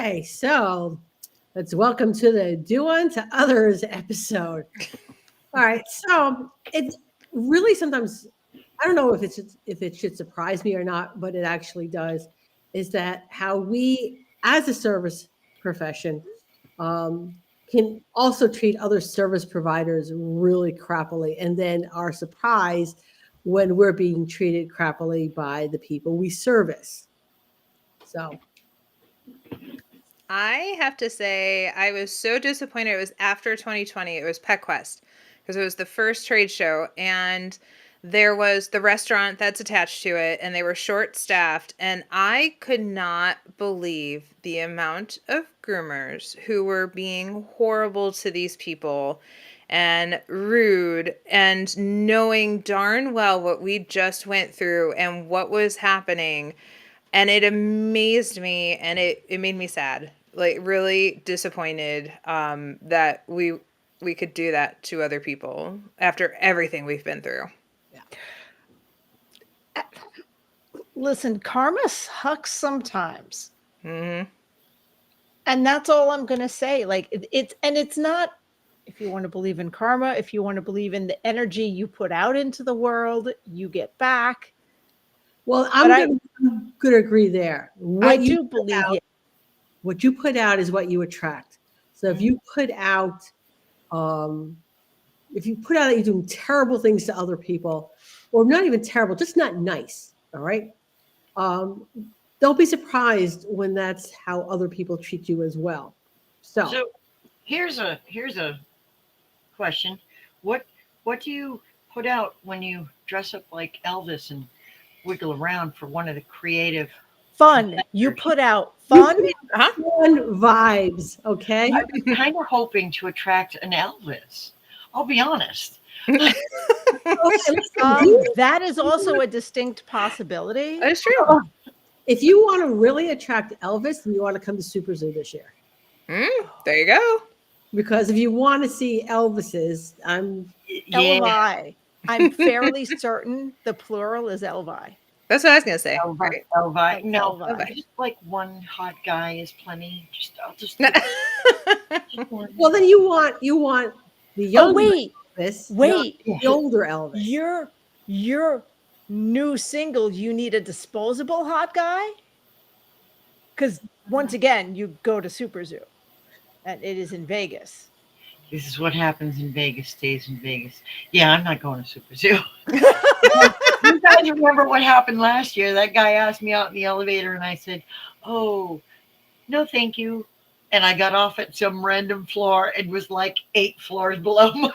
Okay, so let's welcome to the Do Unto Others episode. All right, so it's really sometimes I don't know if it should surprise me or not, but it actually does. Is that how we, as a service profession, um, can also treat other service providers really crappily, and then are surprised when we're being treated crappily by the people we service. So I have to say, I was so disappointed. It was after 2020. It was PetQuest because it was the first trade show, and there was the restaurant that's attached to it, and they were short staffed. And I could not believe the amount of groomers who were being horrible to these people and rude, and knowing darn well what we just went through and what was happening, and it amazed me, and it made me sad, like really disappointed that we could do that to other people after everything we've been through. Listen, karma sucks sometimes. Mm-hmm. And that's all I'm going to say. Like it's not, if you want to believe in karma, if you want to believe in the energy you put out into the world, you get back. well, I'm going to agree there. I do believe out, what you put out is what you attract. So if you put out, that you're doing terrible things to other people, or not even terrible, just not nice, all right? Um, don't be surprised when that's how other people treat you as well. So here's a question. What do you put out when you dress up like Elvis and wiggle around for one of the creative fun. You put out fun. Fun vibes, okay? I'm kind of hoping to attract an Elvis. I'll be honest. That is also a distinct possibility. That's true. If you want to really attract Elvis, then you want to come to Super Zoo this year. There you go. Because if you want to see Elvises, Elvi. I'm fairly certain the plural is Elvi. That's what I was gonna say. Elvi. No, Elvi. just like one hot guy is plenty. I'll just. well, then you want the younger Elvis, wait, the older Elvis. Your new single, you need a disposable hot guy? Because once again, you go to Super Zoo, and it is in Vegas. This is what happens in Vegas, stays in Vegas. Yeah, I'm not going to Super Zoo. You guys remember what happened last year? That guy asked me out in the elevator, and I said, "Oh, no, thank you." And I got off at some random floor and was like 8 floors below my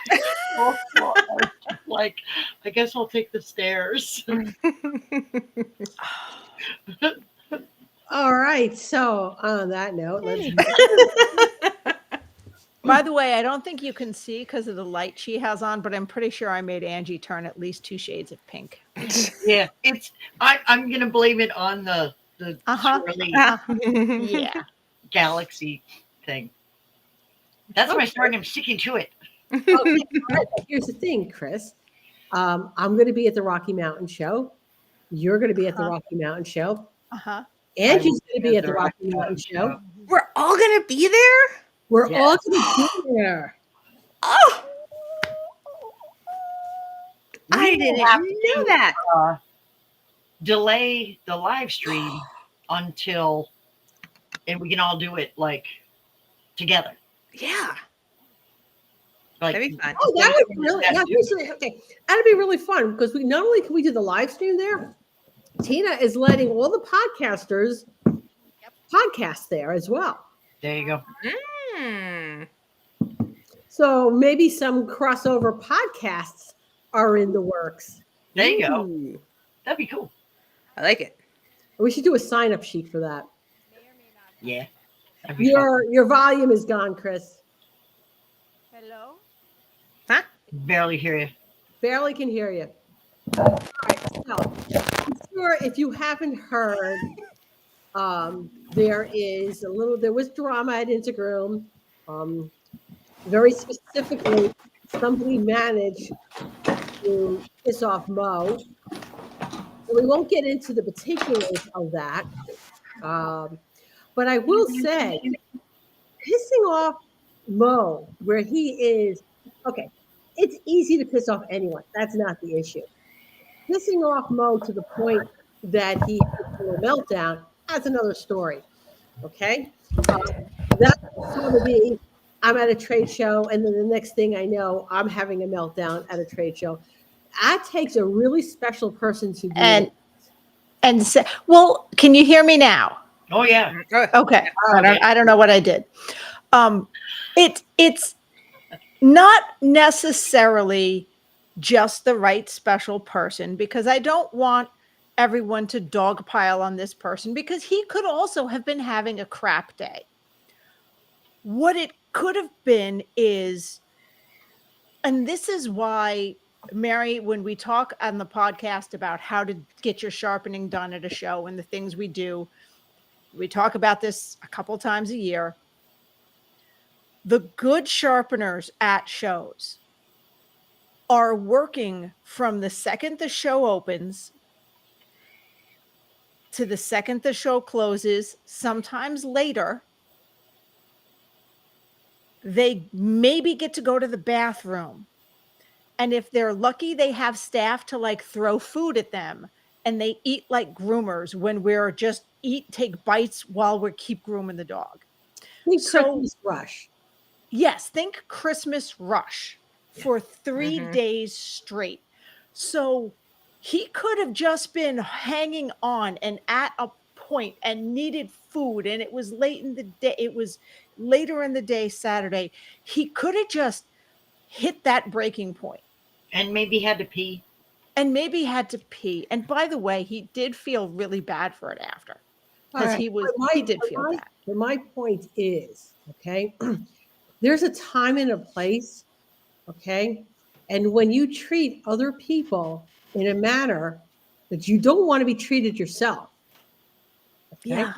floor. I was just like, I guess I'll take the stairs. All right. So on that note, let's. By the way, I don't think you can see because of the light she has on, but I'm pretty sure I made Angie turn at least 2 shades of pink. Yeah, I'm gonna blame it on the swirly yeah galaxy thing. That's my story. I'm sticking to it. Okay. Right. Here's the thing, Chris. I'm going to be at the Rocky Mountain Show. You're going to be at the Rocky Mountain Show. Angie's going to be at the Rocky Mountain Show. We're all gonna be there. We're all going to be there. Oh, I didn't know that. Delay the live stream until, and we can all do it like together. Yeah. Like, That'd be fun. Oh, that would really, okay. That'd be really fun because we not only can we do the live stream there, Tina is letting all the podcasters podcast there as well. There you go. So maybe some crossover podcasts are in the works. There you go. That'd be cool. I like it. We should do a sign-up sheet for that. Yeah. Your volume is gone, Chris. Hello? Huh? Barely hear you. Barely can hear you. All right, so I'm sure if you haven't heard, there was drama at Intergroom. Very specifically, somebody managed to piss off Mo. So we won't get into the particulars of that. But I will say, pissing off Mo, where he is, okay, it's easy to piss off anyone. That's not the issue. Pissing off Mo to the point that he has a little meltdown, that's another story. Okay. Uh, that would be I'm at a trade show, and then the next thing I know, I'm having a meltdown at a trade show. That takes a really special person to do And that. well, can you hear me now? Oh yeah. Okay. Oh, I don't know what I did. It's not necessarily just the right special person, because I don't want everyone to dogpile on this person, because he could also have been having a crap day. What it could have been is, and this is why, Mary, when we talk on the podcast about how to get your sharpening done at a show and the things we do, we talk about this a couple times a year. The good sharpeners at shows are working from the second the show opens to the second the show closes, sometimes later. They maybe get to go to the bathroom. And if they're lucky, they have staff to like throw food at them, and they eat like groomers when we're just take bites while we keep grooming the dog. think So Christmas rush. yes, think Christmas rush for 3 Mhm. days straight. So he could have just been hanging on and at a point and needed food, and it was late in the day. It was later in the day, Saturday. He could have just hit that breaking point And maybe had to pee. and maybe had to pee. And by the way, he did feel really bad for it after, All because right. he did feel bad. But my point is, okay, there's a time and a place, okay? And when you treat other people in a manner that you don't want to be treated yourself, okay? Yeah.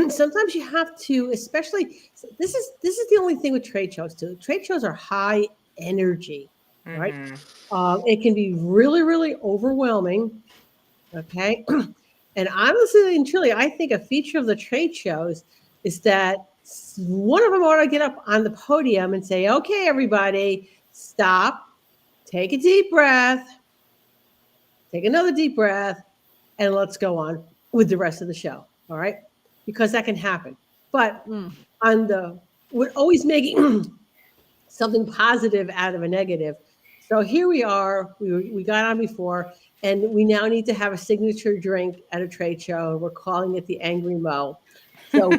Sometimes you have to, especially this is the only thing with trade shows too. Trade shows are high energy, right? Mhm. It can be really, really overwhelming. Okay. And honestly and truly, I think a feature of the trade shows is that one of them ought to get up on the podium and say, okay, everybody, stop, take a deep breath, take another deep breath, and let's go on with the rest of the show. All right. Because that can happen. But on we're always making something positive out of a negative. So here we are. We got on before, and we now need to have a signature drink at a trade show. We're calling it the Angry Mo. So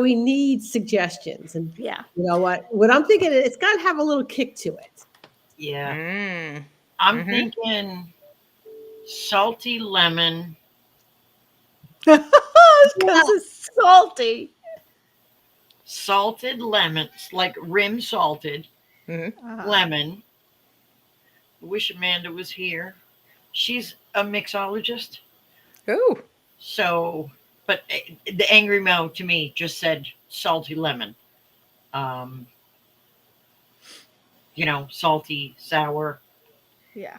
we need suggestions, and Yeah. you know what I'm thinking, it's got to have a little kick to it. Yeah. Mm. I'm Mhm. thinking salty lemon, Because it's salty. salted lemons, like rim salted Mhm. lemon. I wish Amanda was here. She's a mixologist. Ooh. So, but the Angry Mo to me just said salty lemon. Um, salty, sour. Yeah.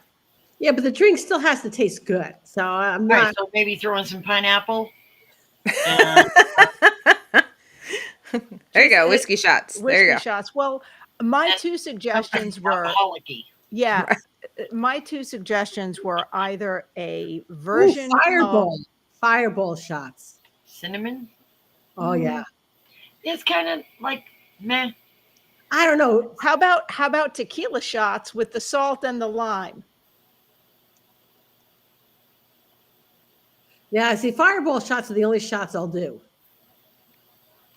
Yeah, but the drink still has to taste good. So I'm Right. not. So maybe throw in some pineapple. And There you go. Just Whiskey shots. There whiskey you go. shots. Well, my And two suggestions something were, alcoholic-y. yeah, my two suggestions were either a Ooh, version of fireball shots. Cinnamon. Oh yeah. It's kind of like meh. I don't know. how about tequila shots with the salt and the lime? Yeah, see, fireball shots are the only shots I'll do.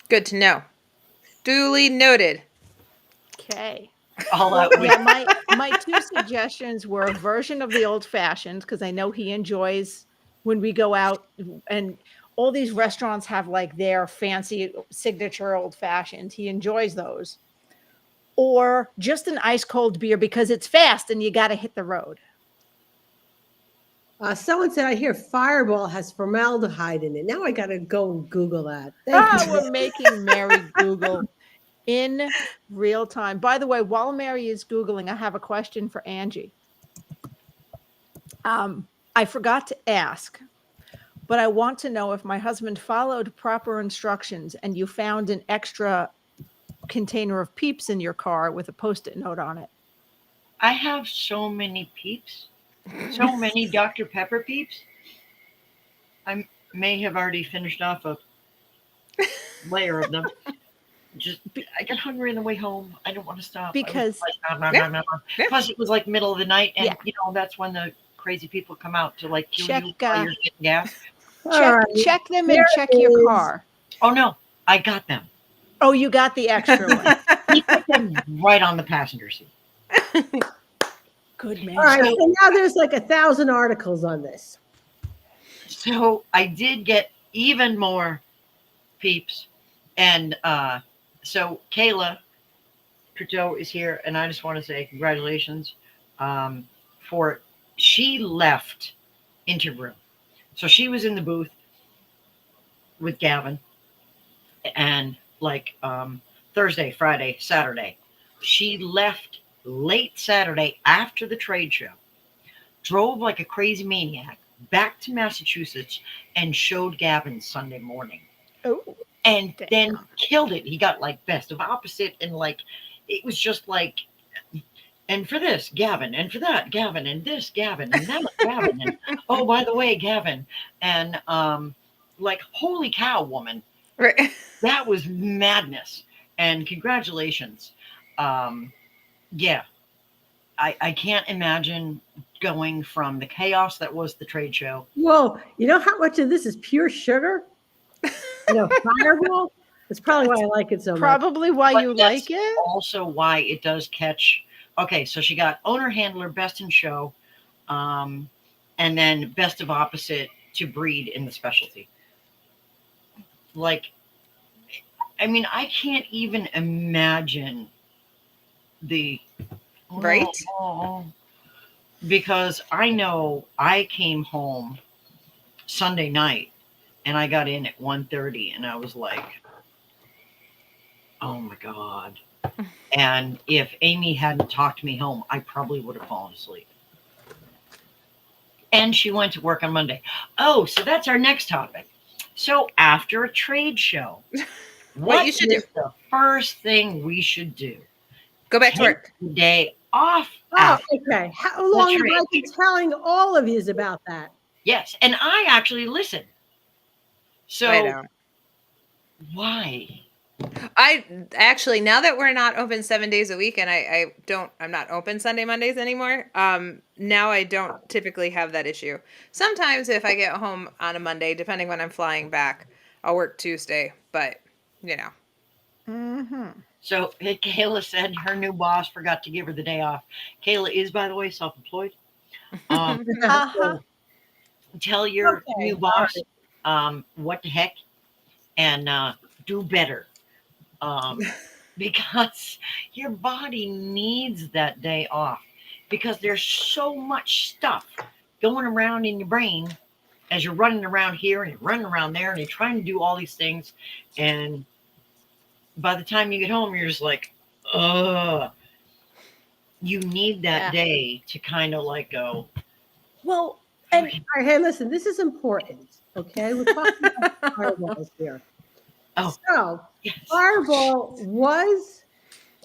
Good to know. Duly noted. Okay. All out with Yeah, my two suggestions were a version of the old fashioned, because I know he enjoys when we go out, and all these restaurants have like their fancy signature old fashioned. He enjoys those. Or just an ice cold beer, because it's fast and you got to hit the road. Someone said I hear Fireball has formaldehyde in it. Now I got to go and Google that. Thank you. We're making Mary Google in real time. By the way, while Mary is Googling, I have a question for Angie. I forgot to ask, but I want to know if my husband followed proper instructions and you found an extra container of Peeps in your car with a Post-it note on it. I have so many Peeps, so many Dr. Pepper Peeps. I may have already finished off a layer of them. Just I got hungry on the way home. I don't want to stop. Because Yeah. Plus it was like middle of the night, and Yeah. that's when the crazy people come out to like kill Check, you while you're getting gas. All right. check them There and check your is- car. Oh no, I got them. Oh, you got the extra one. He put them right on the passenger seat. Good man. All right. So- So now there's like 1,000 articles on this. So I did get even more Peeps, and so Kayla Trudeau is here, and I just want to say congratulations for she left Interroom. So she was in the booth with Gavin, and like Thursday, Friday, Saturday, she left late Saturday after the trade show, drove like a crazy maniac back to Massachusetts, and showed Gavin Sunday morning. Oh, And damn. then killed it. He got like best of opposite, and like it was just like, and for this Gavin, and for that Gavin, and this Gavin, and that Gavin, and oh by the way Gavin, and like holy cow, woman, Right. that was madness. And congratulations. Yeah, I can't imagine going from the chaos that was the trade show. Whoa, you know how much of this is pure sugar? Fireball? That's probably why I like it so much. Probably why But you that's like it. Also why it does catch. Okay, so she got owner handler, best in show, and then best of opposite to breed in the specialty. Like, I mean, I can't even imagine the Right? oh, because I know I came home Sunday night and I got in at 1:30 and I was like, oh my God. And if Amy hadn't talked me home, I probably would have fallen asleep. And she went to work on Monday. Oh, so that's our next topic. So after a trade show, what you should is the first thing we should do? Go back to Take work. the day off. Oh, after. okay. How long have I trade. been telling all of you about that? Yes, and I actually listen. So I don't. why? I actually, now that we're not open 7 days a week, and I'm not open Sunday, Mondays anymore. Now I don't typically have that issue. Sometimes if I get home on a Monday, depending when I'm flying back, I'll work Tuesday, but you know. Mm-hmm. So Kayla said her new boss forgot to give her the day off. Kayla is, by the way, self-employed. Uh-huh. Tell your Okay, new boss what the heck and do better. Because your body needs that day off because there's so much stuff going around in your brain as you're running around here and you're running around there and you're trying to do all these things. And by the time you get home, you're just like, ugh. You need that day to kind of like go. Well, and All right, hey, listen, this is important. Okay, we're talking about fireballs here. Oh. So Yes. Fireball was,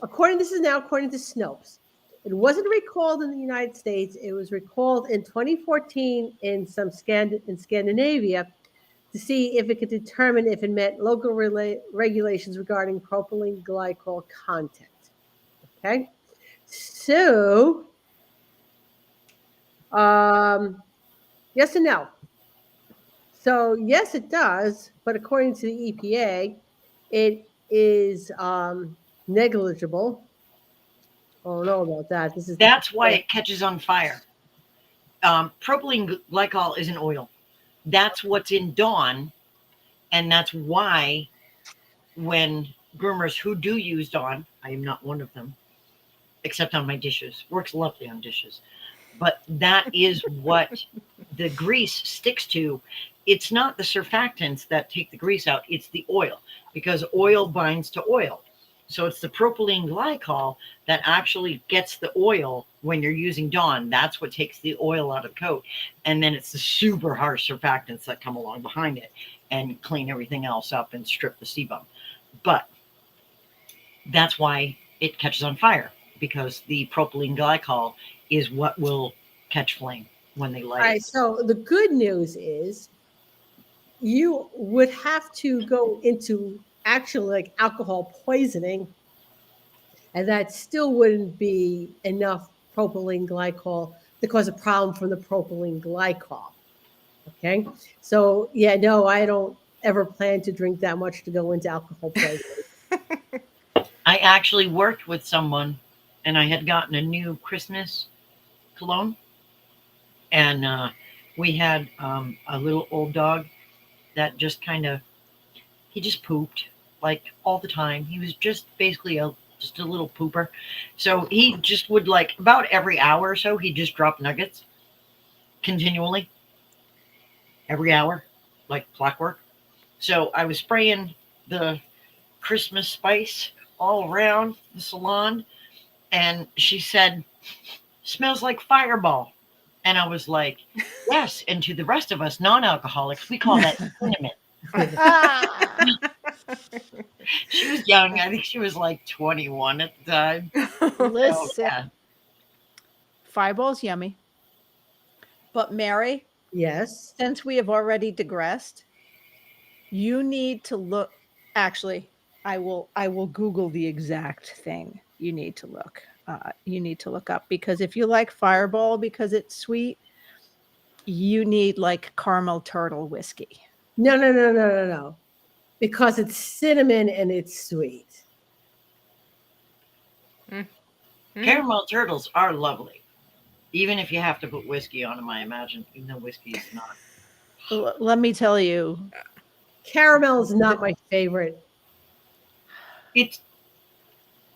according to Snopes, it wasn't recalled in the United States. It was recalled in 2014 in Scandinavia to see if it could determine if it met local regulations regarding propylene glycol content. Okay, so yes and no. So yes, it does, but according to the EPA, it is negligible. I don't know about that. That's why it catches on fire. Propylene glycol is an oil. That's what's in Dawn, and that's why when groomers who do use Dawn, I am not one of them, except on my dishes. Works lovely on dishes. But that is what the grease sticks to. It's not the surfactants that take the grease out, it's the oil, because oil binds to oil. So it's the propylene glycol that actually gets the oil when you're using Dawn. That's what takes the oil out of the coat. And then it's the super harsh surfactants that come along behind it and clean everything else up and strip the sebum. But that's why it catches on fire, because the propylene glycol is what will catch flame when they All light right. it. So the good news is you would have to go into actually like alcohol poisoning, and that still wouldn't be enough propylene glycol to cause a problem from the propylene glycol. Okay. So, yeah, no, I don't ever plan to drink that much to go into alcohol poisoning. I actually worked with someone, and I had gotten a new Christmas cologne, and we had a little old dog that just kind of, he just pooped like all the time. He was just basically just a little pooper. So he just would, like, about every hour or so, he'd just drop nuggets continually every hour, like clockwork. So I was spraying the Christmas spice all around the salon, and she said, "Smells like Fireball." And I was like, "Yes." And to the rest of us non-alcoholics, we call that cinnamon. She was young. I think she was like 21 at the time. So, Listen, yeah. Fireball's yummy. But Mary, Yes. since we have already digressed, you need to look. Actually, I will Google the exact thing you need to look. You need to look up, because if you like Fireball because it's sweet, you need like caramel turtle whiskey. No, no, no, no, no, no. Because it's cinnamon and it's sweet. Caramel turtles are lovely, even if you have to put whiskey on them, I imagine, even though whiskey is not. Let me tell you, Caramel is not my favorite. It's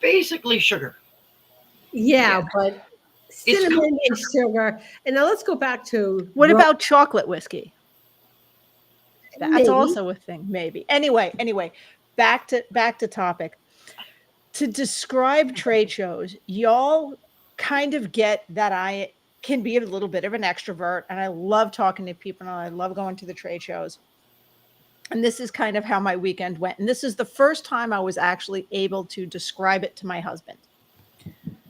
basically sugar. Yeah, Yeah. but It's cinnamon and sugar. And now let's go back to what about chocolate whiskey? That's maybe. also a thing, maybe. Anyway, back to topic. To describe trade shows, y'all kind of get that I can be a little bit of an extrovert, and I love talking to people, and I love going to the trade shows. And this is kind of how my weekend went. And this is the first time I was actually able to describe it to my husband.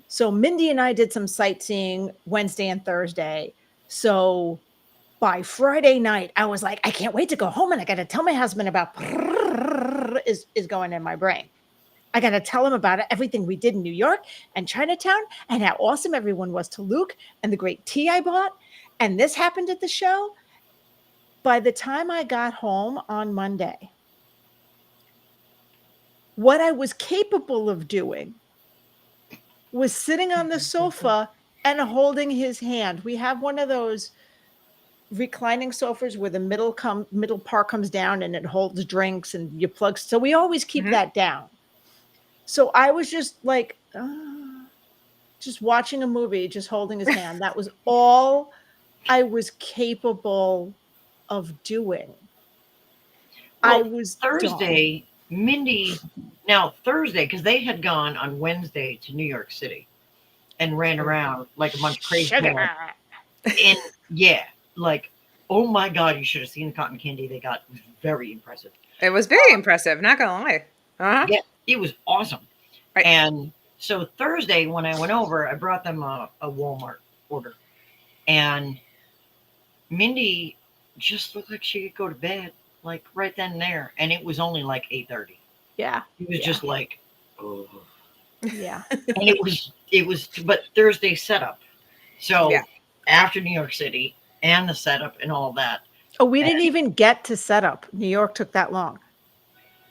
So Mindy and I did some sightseeing Wednesday and Thursday. So by Friday night, I was like, I can't wait to go home, and I got to tell my husband about is going in my brain. I got to tell him about it, everything we did in New York and Chinatown, and how awesome everyone was to Luke, and the great tea I bought. And this happened at the show. By the time I got home on Monday, what I was capable of doing was sitting on the sofa and holding his hand. We have one of those reclining sofas where the middle part comes down and it holds drinks and you plug. So we always keep that down. So I was just like, just watching a movie, just holding his hand. That was all I was capable of doing. I Well, was Thursday, Mindy, now Thursday, because they had gone on Wednesday to New York City and ran around like a bunch of crazy sugar. people. And yeah, like, oh my God, you should have seen the cotton candy they got. It was very impressive. It was very impressive, not gonna lie. Uh-huh. Yeah, it was awesome. Right. And so Thursday, when I went over, I brought them a Walmart order. And Mindy just looked like she could go to bed, like right then and there. And it was only like 8:30. Yeah. It was just like, oh. Yeah. And but Thursday setup. So Yeah. after New York City and the setup and all that. Oh, we didn't even get to set up. New York took that long.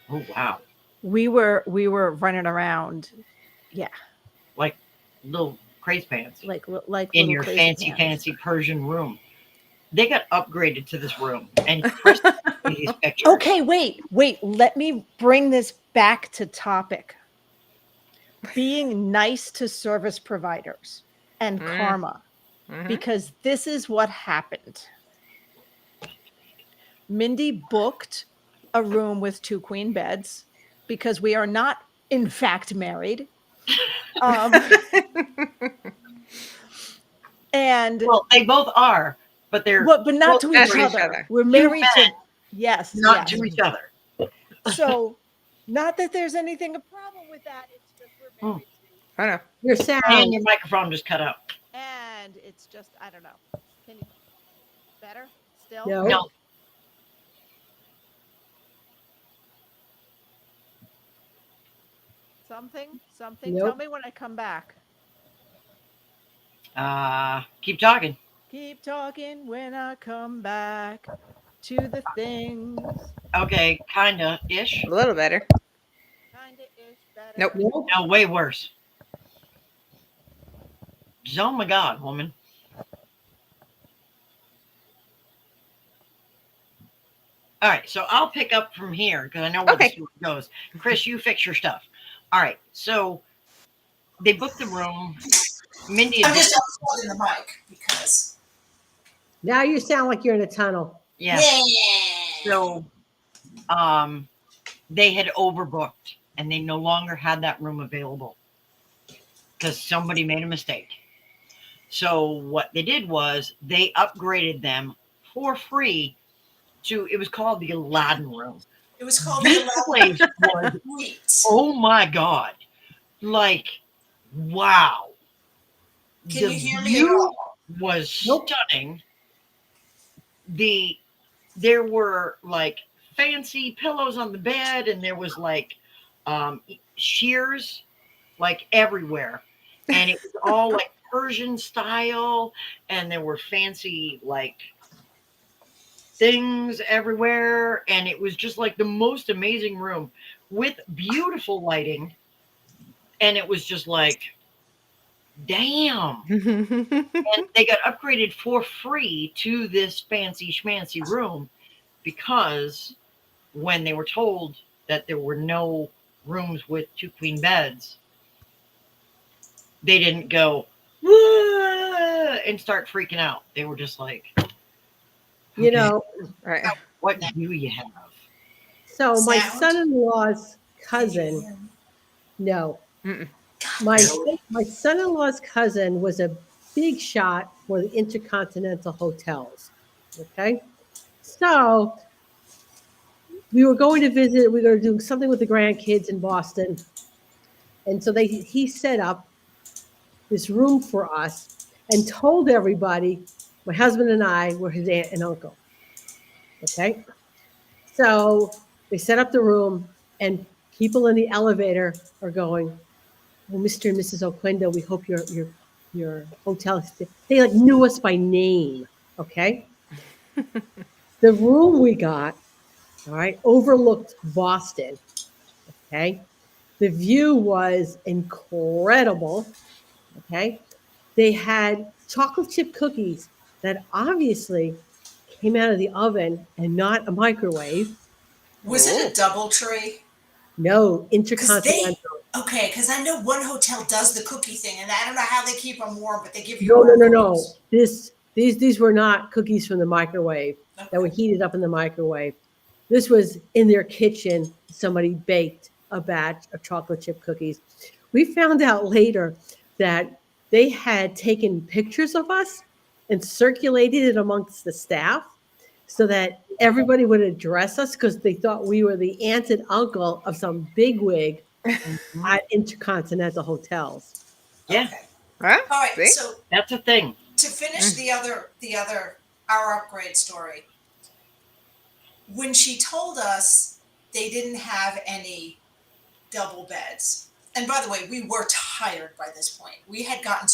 Oh, wow. We were running around. Yeah. Like little crazy pants Like in little your crazy fancy, pants. fancy Persian room. They got upgraded to this room. And Chris these pictures. Okay, wait. Let me bring this back to topic. Being nice to service providers and karma, because this is what happened. Mindy booked a room with 2 queen beds because we are not in fact married. Um, and Well, they both are, but they're but not both to Not each to married, each other. other. We're To married to men. yes, not yes. to each other. So not that there's anything a problem with that. It's just we're Hmm. married to Oh no. Your And sound. your microphone just cut out. and it's just I don't know. Can you better still? No. No. Something. Tell Nope. me when I come back. Keep talking. Keep talking when I come back to the things. Okay, kinda ish. A little better. Kinda ish better. Nope. Nope. No, way worse. Oh my God, woman. All right, so I'll pick up from here because I know where the Okay. story goes. Chris, you fix your stuff. All right, so they booked the room. Mindy had I'm booked. just unplugging the mic because. Now you sound like you're in a tunnel. Yeah. So, they had overbooked and they no longer had that room available because somebody made a mistake. So what they did was they upgraded them for free to, it was called the Aladdin room. It was called the This 11 place was, Weeks. oh my God, like, wow. Can The you hear me at view all? was Nope. stunning. There were like fancy pillows on the bed, and there was like shears like everywhere, and it was all like Persian style, and there were fancy like things everywhere, and it was just like the most amazing room with beautiful lighting, and it was just like, damn. And they got upgraded for free to this fancy schmancy room because when they were told that there were no rooms with two queen beds, they didn't go "Whoa," and start freaking out. They were just like, You okay, know, Right. what do you have? so my Sound? son-in-law's Can you cousin, hear me? no, Mm-mm. my No. my son-in-law's cousin was a big shot for the Intercontinental Hotels. Okay. So we were going to visit, we were going to do something with the grandkids in Boston. And so he set up this room for us and told everybody my husband and I were his aunt and uncle. Okay. So they set up the room, and people in the elevator are going, "Oh, Mr. and Mrs. Oquendo, we hope your hotel." They like knew us by name. Okay. The room we got, all right, overlooked Boston. Okay. The view was incredible. Okay. They had chocolate chip cookies that obviously came out of the oven and not a microwave. Was it Oh. a double tree? No, Because intercontinental. okay, because I know one hotel does the cookie thing, and I don't know how they keep them warm, but they give you No, no, warm no, no. cookies. These were not cookies from the microwave that were Okay. heated up in the microwave. This was in their kitchen. Somebody baked a batch of chocolate chip cookies. We found out later that they had taken pictures of us and circulated it amongst the staff so that everybody would address us because they thought we were the aunt and uncle of some bigwig Mhm. at Intercontinental Hotels. Yeah, Okay. Huh? All right. See? So that's a thing. to finish Mm. the other our upgrade story, when she told us they didn't have any double beds. And by the way, we were tired by this point. We had gotten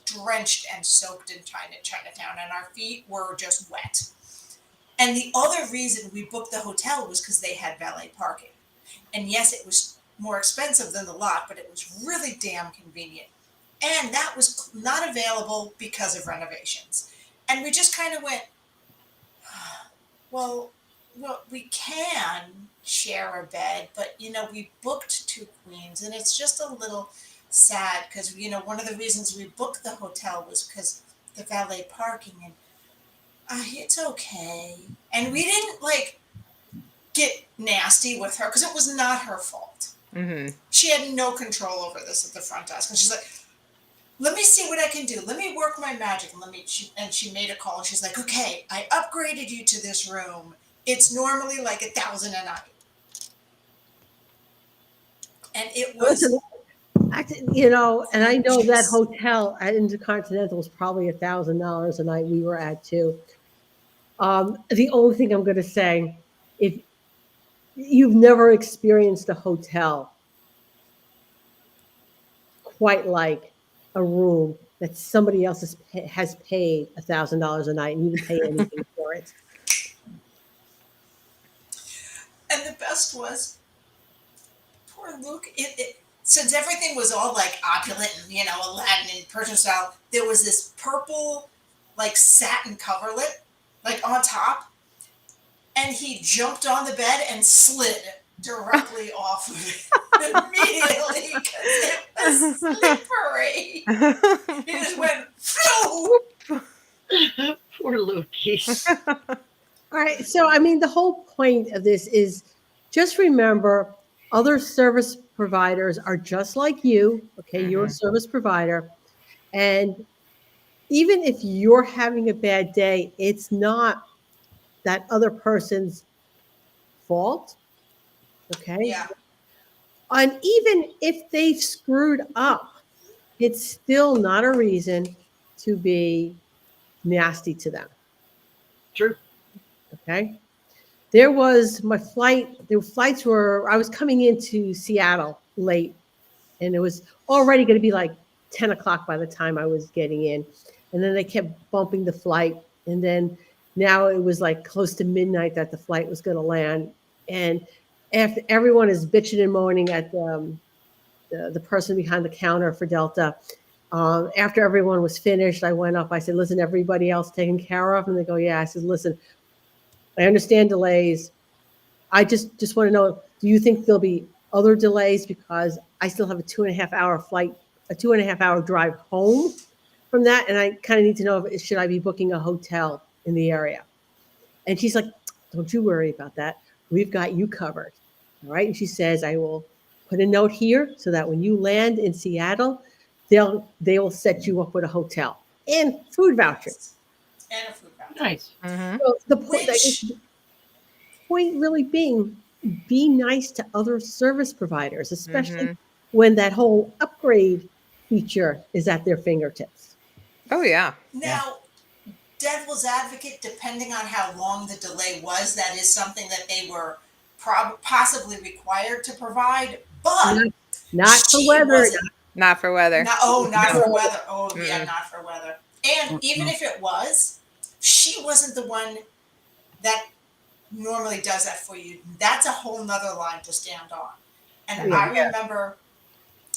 drenched and soaked in Chinatown, and our feet were just wet. And the other reason we booked the hotel was because they had valet parking. And yes, it was more expensive than the lot, but it was really damn convenient. And that was not available because of renovations. And we just kind of went, well, we can share a bed, but we booked two queens, and it's just a little sad because one of the reasons we booked the hotel was because the valet parking, and it's okay, and we didn't like get nasty with her because it was not her fault. Mm-hmm. she had no control over this at the front desk. And she's like, let me see what I can do. Let me work my magic. And she made a call. And she's like, okay, I upgraded you to this room. It's normally like $1,000 a night. And it Listen, was and I know that gorgeous. hotel at Intercontinental was probably $1,000 a night we were at too. The only thing I'm going to say, if you've never experienced a hotel quite like a room that somebody else has paid $1,000 a night and you didn't pay anything for it. And the best was, poor Luke, since everything was all like opulent and, Aladdin and Persian style, there was this purple, like satin coverlet, like on top. And he jumped on the bed and slid directly off of it immediately because it was slippery. He just went, phew! Poor Lucas. All right. So, I mean, the whole point of this is just remember other service providers are just like you. Okay. You're a service provider. And even if you're having a bad day, it's not that other person's fault. Okay. Yeah. And even if they've screwed up, it's still not a reason to be nasty to them. True. Okay. There was my flight. The flights were, I was coming into Seattle late and it was already going to be like 10 o'clock by the time I was getting in. And then they kept bumping the flight. And then now it was like close to midnight that the flight was going to land. And after everyone is bitching and moaning at the person behind the counter for Delta, after everyone was finished, I went up. I said, listen, everybody else taken care of? And they go, yeah. I said, listen, I understand delays. I just want to know, do you think there'll be other delays? Because I still have a 2.5-hour flight, a 2.5-hour drive home from that. And I kind of need to know, should I be booking a hotel in the area? And she's like, don't you worry about that. We've got you covered. All right. And she says, I will put a note here so that when you land in Seattle, they will set you up with a hotel and food vouchers. And a food voucher. Nice. So the point really being, be nice to other service providers, especially when that whole upgrade feature is at their fingertips. Oh, yeah. Now, devil's advocate, depending on how long the delay was, that is something that they were possibly required to provide. But Not for she weather. wasn't. Not for weather. Not for weather. Oh, yeah, not for weather. And even if it was, she wasn't the one that normally does that for you. That's a whole nother line to stand on. And I remember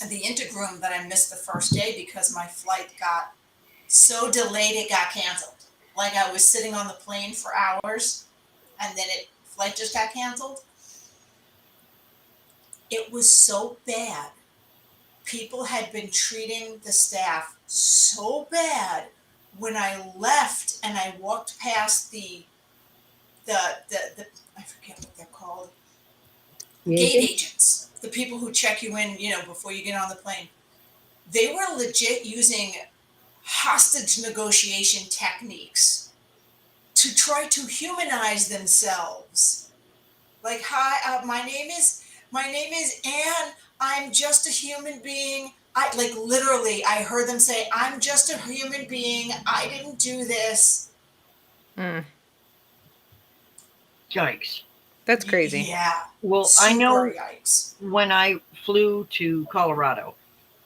the intergroom that I missed the first day because my flight got so delayed it got canceled. Like I was sitting on the plane for hours and then flight just got canceled. It was so bad. People had been treating the staff so bad. When I left and I walked past the I forget what they're called. Gate agents, the people who check you in, before you get on the plane. They were legit using hostage negotiation techniques to try to humanize themselves. Like, hi, my name is Anne. I'm just a human being. I heard them say, I'm just a human being. I didn't do this. Yikes. That's crazy. Yeah. Well, I know yikes. when I flew to Colorado,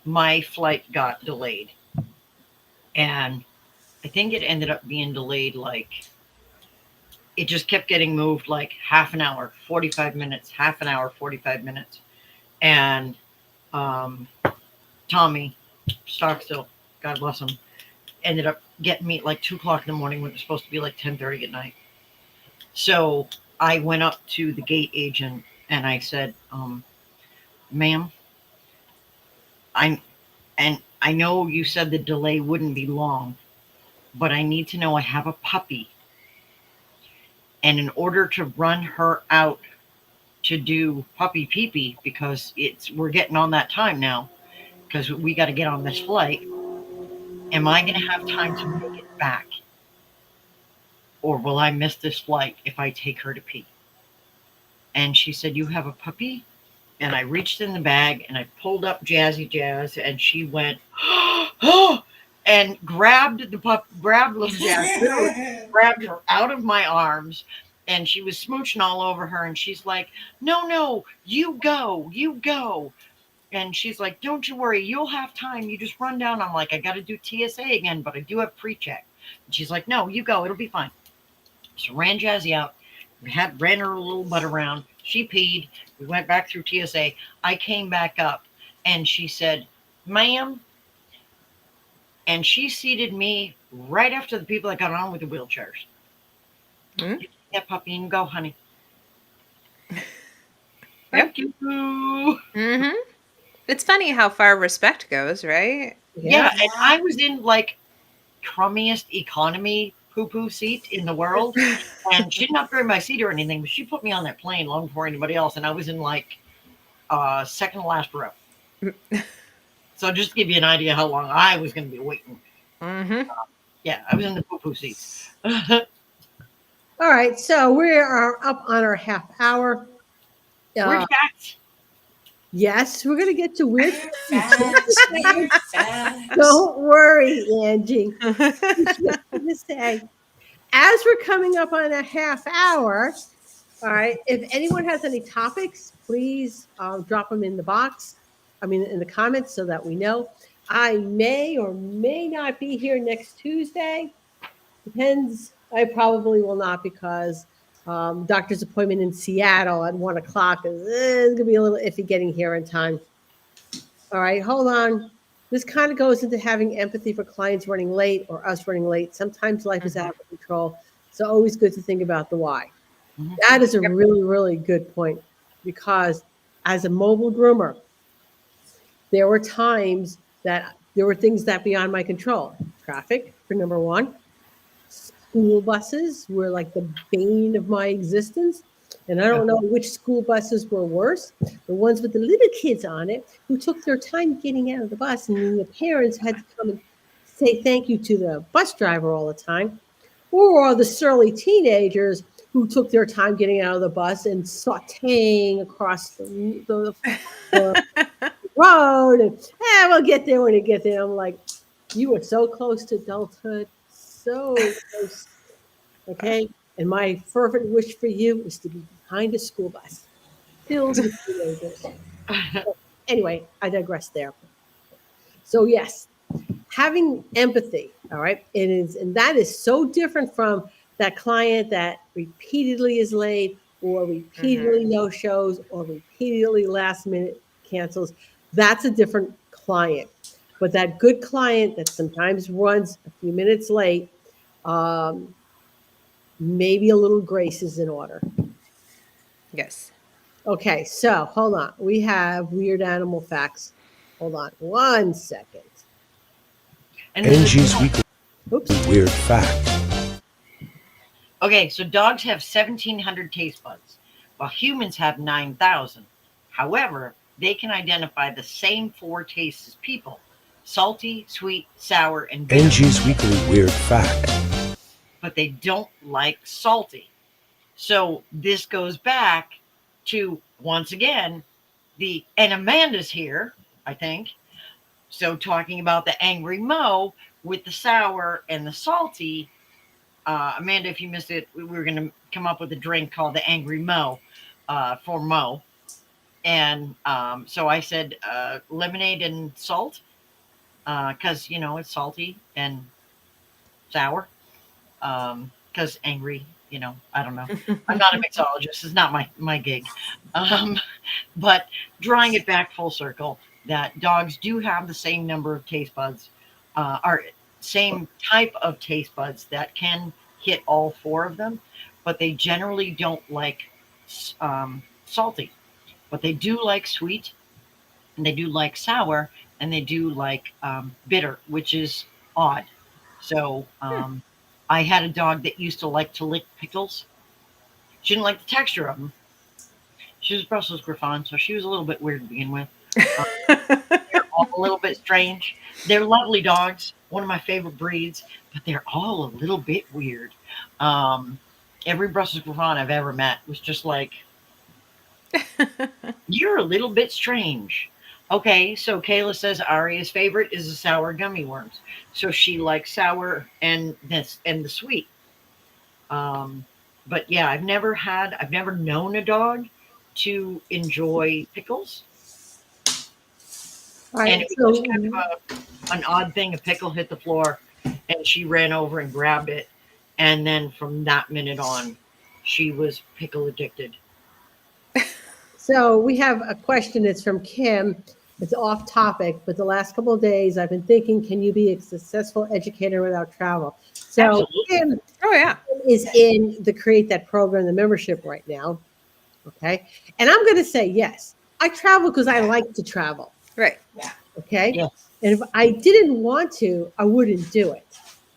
my flight got delayed. And I think it ended up being delayed it just kept getting moved like half an hour, 45 minutes, half an hour, 45 minutes. And Tommy Stockstill, God bless him, ended up getting me at like 2 o'clock in the morning when it was supposed to be like 10:30 at night. So I went up to the gate agent and I said, ma'am, I know you said the delay wouldn't be long, but I need to know I have a puppy. And in order to run her out to do puppy pee-pee because we're getting on that time now because we got to get on this flight. Am I going to have time to make it back? Or will I miss this flight if I take her to pee? And she said, "You have a puppy?" And I reached in the bag and I pulled up Jazzy Jazz and she went, "Oh," and grabbed grabbed little Jazz, literally grabbed her out of my arms. And she was smooching all over her. And she's like, "No, no, you go, you go." And she's like, "Don't you worry, you'll have time. You just run down." I'm like, "I got to do TSA again, but I do have pre-check." And she's like, "No, you go. It'll be fine." So ran Jazzy out, ran her little butt around. She peed. We went back through TSA. I came back up and she said, "Ma'am," and she seated me right after the people that got on with the wheelchairs. Mm. "You take that puppy and go, honey." Yep. Thank you. Mm-hmm. It's funny how far respect goes, right? Yeah, and I was in like crummiest economy poo-poo seat in the world. And she didn't upgrade my seat or anything, but she put me on that plane long before anybody else. And I was in like second to last row. So just to give you an idea how long I was going to be waiting. Mm-hmm. Yeah, I was in the poo-poo seats. All right, so we are up on our half hour. Weird facts. Yes, we're going to get to weird Weird facts. facts, weird facts. Don't worry, Angie. To say, as we're coming up on a half hour, all right, if anyone has any topics, please drop them in the box. I mean, in the comments so that we know. I may or may not be here next Tuesday. Depends. I probably will not because doctor's appointment in Seattle at 1 o'clock is going to be a little iffy getting here in time. All right, hold on. This kind of goes into having empathy for clients running late or us running late. Sometimes life is out of control. So always good to think about the why. Mhm. That is a Yep. really, really good point because as a mobile groomer, there were times that there were things that beyond my control. Traffic, for number one. School buses were like the bane of my existence. And I don't know which school buses were worse. The ones with the little kids on it who took their time getting out of the bus, and then the parents had to come and say thank you to the bus driver all the time, or the surly teenagers who took their time getting out of the bus and sauteing across the road and we'll get there when it gets there. I'm like, you were so close to adulthood, so close. Okay. And my fervent wish for you is to be behind a school bus filled with teenagers. Anyway, I digress there. So yes, having empathy, all right, it is, and that is so different from that client that repeatedly is late or repeatedly no shows or repeatedly last minute cancels. That's a different client. But that good client that sometimes runs a few minutes late, um, maybe a little grace is in order. Yes. Okay, so hold on. We have weird animal facts. Hold on 1 second. And then Angie's Weekly Oops. Weird Fact. okay, so dogs have 1,700 taste buds, while humans have 9,000. However, they can identify the same four tastes as people: salty, sweet, sour, and bitter. Angie's Weekly Weird Fact. But they don't like salty. So this goes back to, once again, and Amanda's here, I think. So talking about the angry Mo with the sour and the salty. Amanda, if you missed it, we were going to come up with a drink called the Angry Mo for Mo. And so I said lemonade and salt because, it's salty and sour. Because angry, I don't know. I'm not a mixologist. It's not my gig. Um, but drawing it back full circle, that dogs do have the same number of taste buds, or same type of taste buds that can hit all four of them, but they generally don't like salty. But they do like sweet, and they do like sour, and they do like bitter, which is odd. So I had a dog that used to like to lick pickles. She didn't like the texture of them. She was Brussels Griffon, so she was a little bit weird to begin with. They're all a little bit strange. They're lovely dogs, one of my favorite breeds, but they're all a little bit weird. Every Brussels Griffon I've ever met was just like, you're a little bit strange. Okay, so Kayla says Aria's favorite is the sour gummy worms. So she likes sour and the sweet. But yeah, I've never known a dog to enjoy pickles. All And right. it was So just kind of an odd thing. A pickle hit the floor and she ran over and grabbed it. And then from that minute on, she was pickle addicted. So we have a question. It's from Kim. It's off topic, but the last couple of days I've been thinking, can you be a successful educator without travel? So Absolutely. Kim Oh yeah. is in the Create That program, the membership right now. Okay. And I'm going to say yes. I travel because I like to travel. Right. Okay. Yes. And if I didn't want to, I wouldn't do it.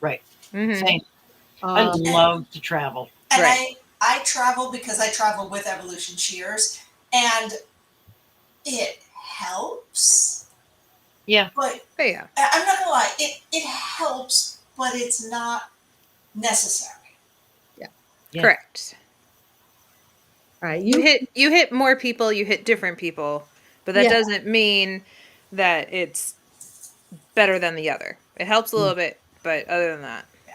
Right. Mhm. Same. I Um, love to travel. And Right. I travel because I travel with Evolution Shears, and it helps. Yeah. But Oh yeah. I'm not gonna lie, it helps, but it's not necessary. Yeah. Correct. all right. You hit more people, you hit different people, but that Yeah. doesn't mean that it's better than the other. It helps a little bit, but other than that, Yeah.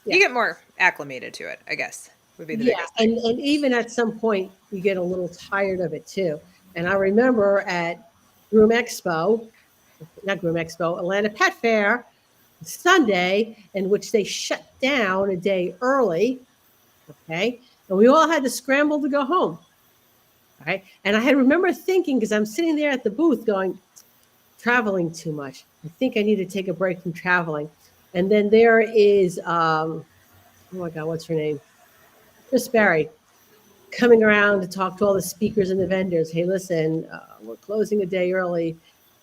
you get more acclimated to it, I guess, would be the Yeah, biggest thing. and even at some point you get a little tired of it too. And I remember at Groom Expo, not Groom Expo, Atlanta Pet Fair Sunday, in which they shut down a day early. Okay, and we all had to scramble to go home. All right, and I remember thinking, because I'm sitting there at the booth going, traveling too much. I think I need to take a break from traveling. And then there is, oh my God, what's her name? Chris Berry coming around to talk to all the speakers and the vendors. Hey, listen, we're closing a day early.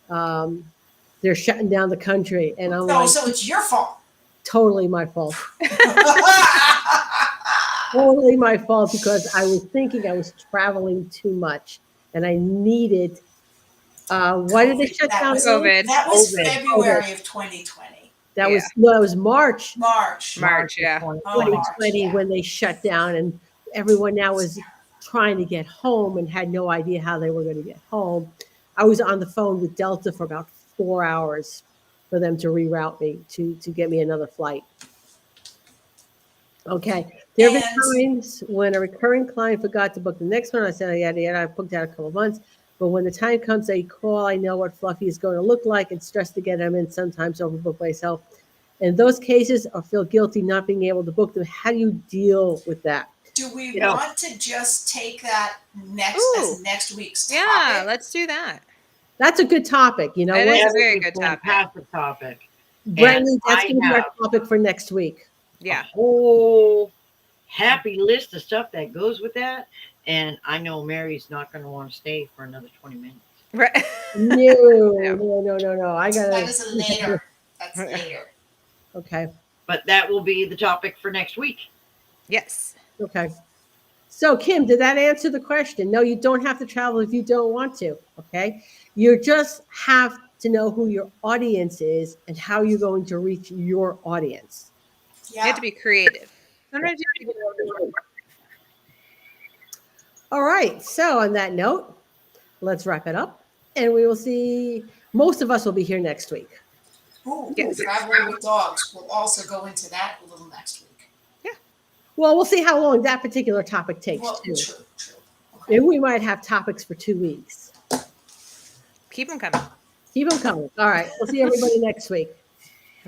They're shutting down the country. And I'm like, So it's your fault. totally my fault. Totally my fault, because I was thinking I was traveling too much and I needed, why did they COVID. shut That down was- early? COVID. That was COVID. February of 2020. That Yeah. was, no, it was March March. March, yeah. Oh, 2020 March, yeah. when they shut down, and everyone now was trying to get home and had no idea how they were going to get home. I was on the phone with Delta for about 4 hours for them to reroute me to get me another flight. Okay. There have been times when a recurring client forgot to book the next one. I said, yada, yada, I booked out a couple of months. But when the time comes, they call, I know what Fluffy is going to look like and stress to get them in, sometimes overbook myself. In those cases, I feel guilty not being able to book them. How do you deal with that? Do we Yeah. want to just take that next Ooh. as next week's topic? Yeah, let's do that. That's a good topic. You know It what? is a That very is good topic. fantastic topic. Brantley, that's I going to be our have- topic for next week. Yeah. A whole happy list of stuff that goes with that. And I know Mary's not going to want to stay for another 20 minutes. Right. No. I got That is to. later. That's later. Okay. But that will be the topic for next week. Yes. Okay. So, Kim, did that answer the question? No, you don't have to travel if you don't want to. Okay. You just have to know who your audience is and how you're going to reach your audience. You have Yeah. to be creative. Sometimes you have to get All right. So, on that note, let's wrap it up. And we will see, most of us will be here next week. Ooh, Yes. traveling with dogs. We'll also go into that a little next week. Well, we'll see how long that particular topic takes, Well, too. true. Okay. And we might have topics for 2 weeks. keep them coming. Keep them coming. All right. We'll see everybody next week.